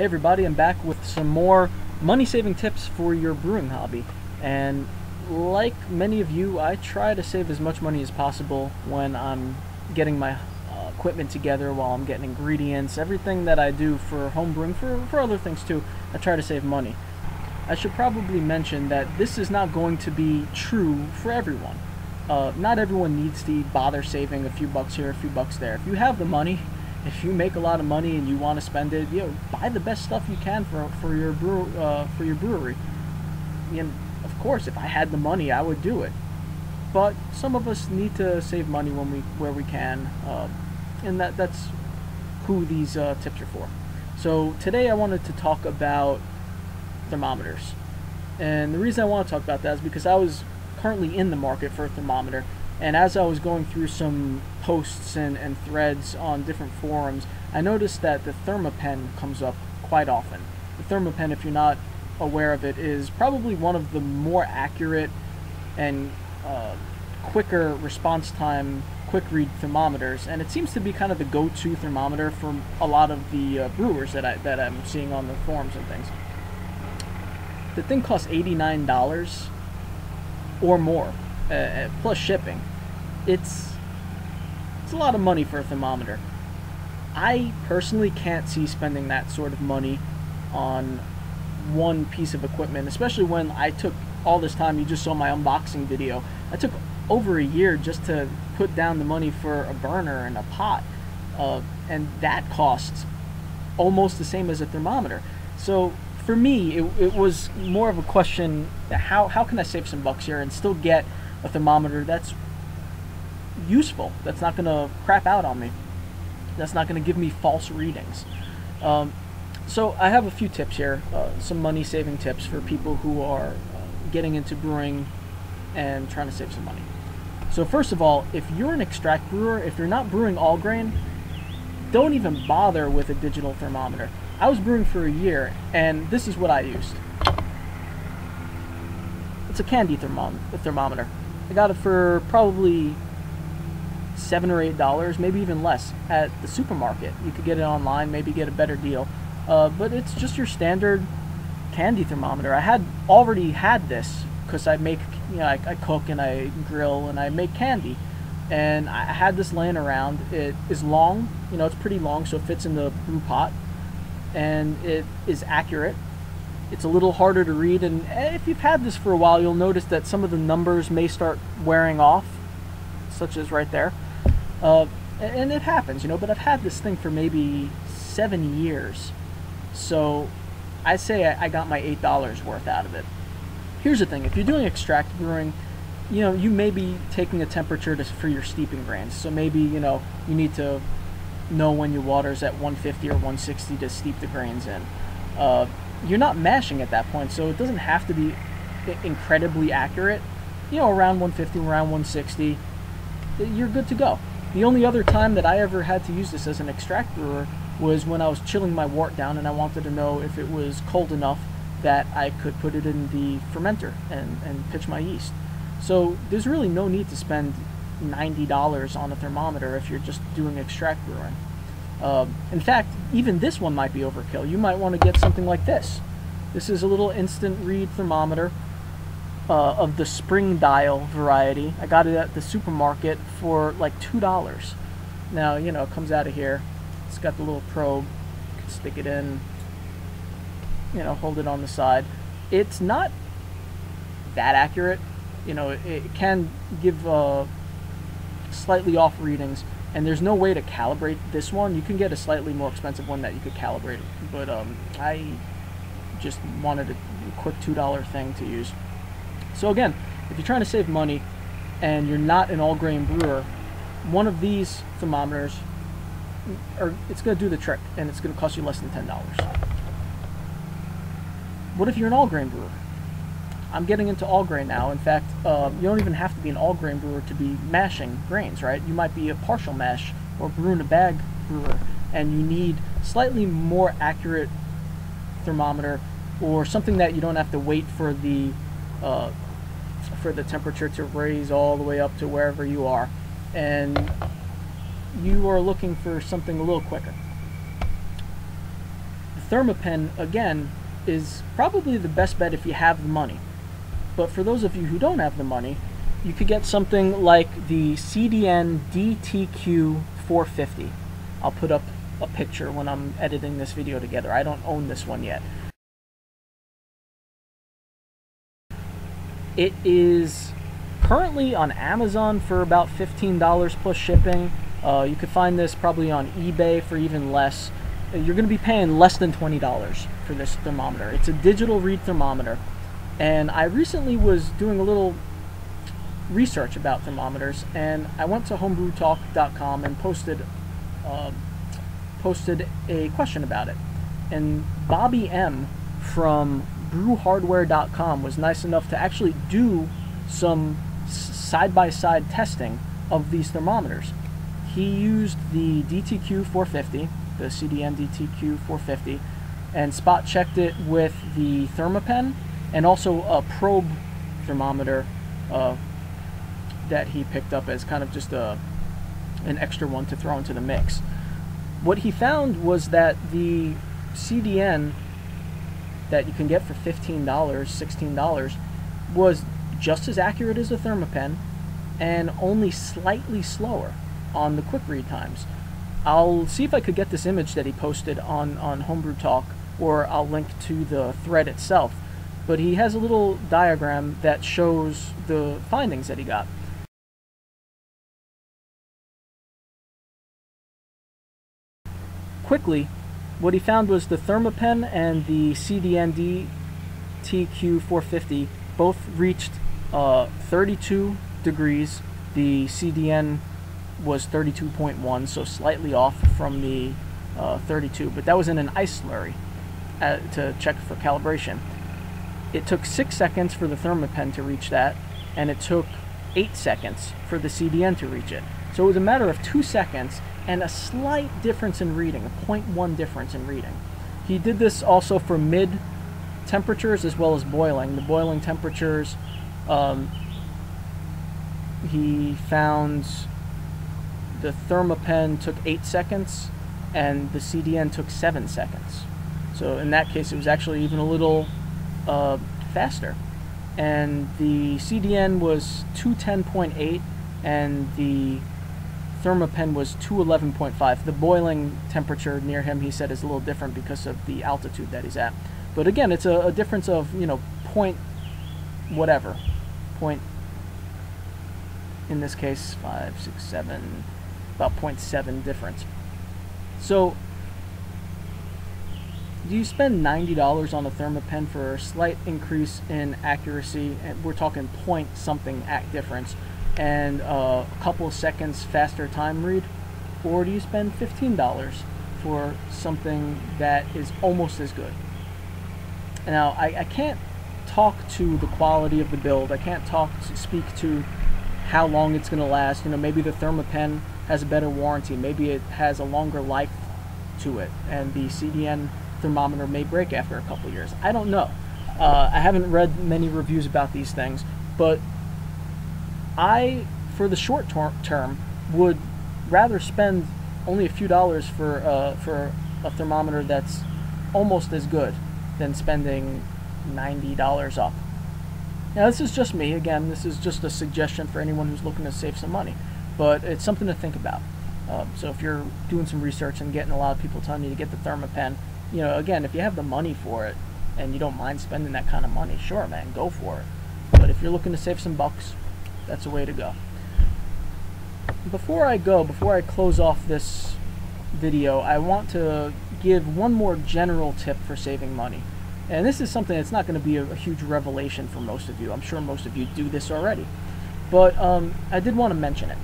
Hey everybody, I'm back with some more money-saving tips for your brewing hobby. And like many of you, I try to save as much money as possible when I'm getting my equipment together, while I'm getting ingredients, everything that I do for home brewing, for other things too. I try to save money. I should probably mention that this is not going to be true for everyone. Not everyone needs to bother saving a few bucks here, a few bucks there. If you have the money, if you make a lot of money and you want to spend it, buy the best stuff you can for your brewery. Of course, if I had the money, I would do it. But some of us need to save money where we can, and that's who these tips are for. So today I wanted to talk about thermometers, and the reason I want to talk about that is because I was currently in the market for a thermometer. And as I was going through some posts and threads on different forums, I noticed that the ThermoPen comes up quite often. The ThermoPen, if you're not aware of it, is probably one of the more accurate and quicker response time, quick read thermometers, and it seems to be kind of the go-to thermometer for a lot of the brewers that I'm seeing on the forums and things. The thing costs $89 or more, plus shipping. It's a lot of money for a thermometer. I personally can't see spending that sort of money on one piece of equipment, especially when I took all this time. You just saw my unboxing video. I took over a year just to put down the money for a burner and a pot, and that costs almost the same as a thermometer. So for me, it was more of a question: how can I save some bucks here and still get a thermometer that's useful, that's not going to crap out on me, that's not going to give me false readings. So I have a few tips here, some money saving tips for people who are getting into brewing and trying to save some money. So first of all, if you're an extract brewer, if you're not brewing all grain, don't even bother with a digital thermometer. I was brewing for a year, and this is what I used. It's a candy thermometer. I got it for probably $7 or $8, maybe even less, at the supermarket. You could get it online, maybe get a better deal. But it's just your standard candy thermometer. I had already had this because I make, I cook and I grill and I make candy. And I had this laying around. It is long, it's pretty long, so it fits in the brew pot. And it is accurate. It's a little harder to read, and if you've had this for a while, you'll notice that some of the numbers may start wearing off, such as right there. And it happens, but I've had this thing for maybe 7 years. So I say I got my $8 worth out of it. Here's the thing: if you're doing extract brewing, you may be taking a temperature for your steeping grains. So maybe, you need to know when your water's at 150 or 160 to steep the grains in. You're not mashing at that point, so it doesn't have to be incredibly accurate. Around 150, around 160, you're good to go. The only other time that I ever had to use this as an extract brewer was when I was chilling my wort down and I wanted to know if it was cold enough that I could put it in the fermenter and pitch my yeast. So there's really no need to spend $90 on a thermometer if you're just doing extract brewing. In fact, even this one might be overkill. You might want to get something like this. This is a little instant read thermometer of the spring dial variety. I got it at the supermarket for like $2. Now, it comes out of here. It's got the little probe. You can stick it in, hold it on the side. It's not that accurate. It can give slightly off readings, and there's no way to calibrate this one. You can get a slightly more expensive one that you could calibrate, but I just wanted a quick $2 thing to use. So again, if you're trying to save money and you're not an all grain brewer, one of these thermometers, it's going to do the trick, and it's going to cost you less than $10. What if you're an all grain brewer? I'm getting into all grain now. In fact, you don't even have to be an all grain brewer to be mashing grains, right? You might be a partial mash or brew in a bag brewer, and you need slightly more accurate thermometer, or something that you don't have to wait for the temperature to raise all the way up to wherever you are, and you are looking for something a little quicker. The Thermopen, again, is probably the best bet if you have the money. But for those of you who don't have the money, you could get something like the CDN DTQ 450. I'll put up a picture when I'm editing this video together. I don't own this one yet. It is currently on Amazon for about $15 plus shipping. You could find this probably on eBay for even less. You're going to be paying less than $20 for this thermometer. It's a digital read thermometer. And I recently was doing a little research about thermometers, and I went to homebrewtalk.com and posted a question about it. And Bobby M from brewhardware.com was nice enough to actually do some side-by-side testing of these thermometers. He used the DTQ 450, the CDN DTQ 450, and spot checked it with the Thermopen and also a probe thermometer that he picked up as kind of just an extra one to throw into the mix. What he found was that the CDN that you can get for $15, $16 was just as accurate as the Thermopen and only slightly slower on the quick read times. I'll see if I could get this image that he posted on Homebrew Talk, or I'll link to the thread itself. But he has a little diagram that shows the findings that he got. Quickly, what he found was the Thermopen and the CDN DTQ 450 both reached 32 degrees. The CDN was 32.1, so slightly off from the 32, but that was in an ice slurry to check for calibration. It took 6 seconds for the Thermopen to reach that, and it took 8 seconds for the CDN to reach it. So it was a matter of 2 seconds and a slight difference in reading, a 0.1 difference in reading. He did this also for mid temperatures as well as boiling. The boiling temperatures, he found the Thermopen took 8 seconds and the CDN took 7 seconds. So in that case, it was actually even a little faster. And the CDN was 210.8 and the Thermopen was 211.5. The boiling temperature near him, he said, is a little different because of the altitude that he's at. But again, it's a difference of, you know, point, in this case, 5, 6, 7, about 0.7 difference. So, do you spend $90 on a Thermopen for a slight increase in accuracy, and we're talking point something difference, and a couple of seconds faster time read? Or do you spend $15 for something that is almost as good? Now, I can't talk to the quality of the build. I can't speak to how long it's going to last. You know, maybe the Thermopen has a better warranty. Maybe it has a longer life to it, and the CDN thermometer may break after a couple of years. I don't know. I haven't read many reviews about these things, but I, for the short term, would rather spend only a few dollars for a thermometer that's almost as good than spending $90 up. Now, this is just me. Again, this is just a suggestion for anyone who's looking to save some money, but it's something to think about. So if you're doing some research and getting a lot of people telling you to get the Thermopen, you know, again, if you have the money for it and you don't mind spending that kind of money, sure, man, go for it. But if you're looking to save some bucks, that's the way to go. Before I close off this video, I want to give one more general tip for saving money. And this is something that's not going to be a huge revelation for most of you. I'm sure most of you do this already. But I did want to mention it.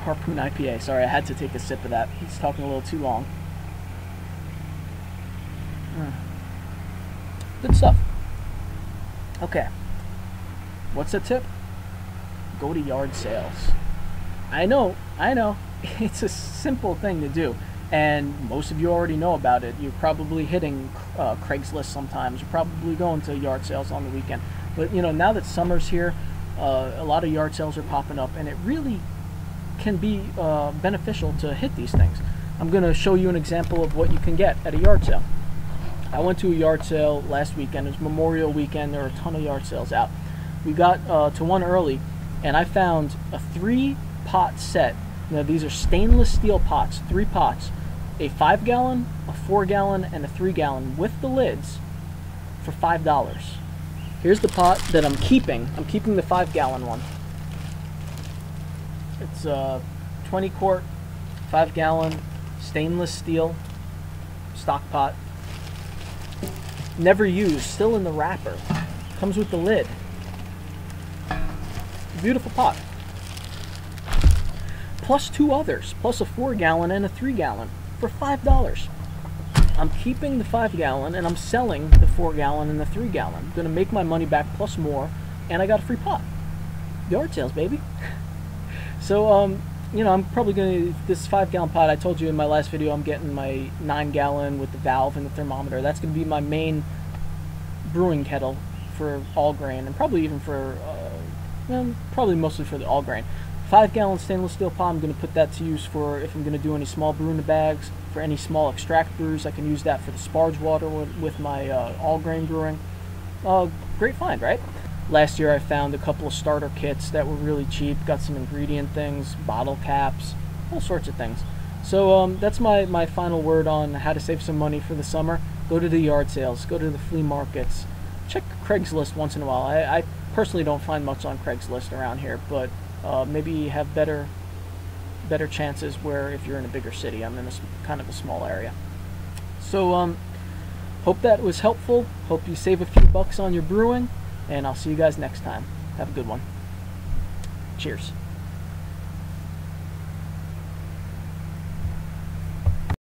Harpoon IPA. Sorry, I had to take a sip of that. It's talking a little too long. Good stuff. Okay. What's the tip? Go to yard sales. I know. It's a simple thing to do, and most of you already know about it. You're probably hitting Craigslist sometimes. You're probably going to yard sales on the weekend. But, you know, now that summer's here, a lot of yard sales are popping up, and it really can be beneficial to hit these things. I'm going to show you an example of what you can get at a yard sale. I went to a yard sale last weekend. It was Memorial Weekend. There were a ton of yard sales out. We got to one early, and I found a 3-pot set. Now, these are stainless steel pots, 3 pots, a 5-gallon, a 4-gallon, and a 3-gallon with the lids for $5. Here's the pot that I'm keeping. I'm keeping the 5-gallon one. It's a 20-quart, 5-gallon, stainless steel stock pot. Never used, still in the wrapper. Comes with the lid. Beautiful pot. Plus 2 others, plus a 4-gallon and a 3-gallon for $5. I'm keeping the 5-gallon and I'm selling the 4-gallon and the 3-gallon. I'm going to make my money back plus more, and I got a free pot. Yard sales, baby. So, you know, I'm probably going to, this 5-gallon pot, I told you in my last video, I'm getting my 9-gallon with the valve and the thermometer. That's going to be my main brewing kettle for all grain, and probably even for, probably mostly for the all grain. 5-gallon stainless steel pot, I'm going to put that to use for if I'm going to do any small brew in the bags. For any small extract brews, I can use that for the sparge water with my all grain brewing. Great find, right? Last year I found a couple of starter kits that were really cheap. Got some ingredient things, bottle caps, all sorts of things. So that's my final word on how to save some money for the summer. Go to the yard sales, go to the flea markets, check Craigslist once in a while. I personally don't find much on Craigslist around here, but maybe you have better chances where if you're in a bigger city. I'm in a kind of a small area. So hope that was helpful. Hope you save a few bucks on your brewing, and I'll see you guys next time. Have a good one. Cheers.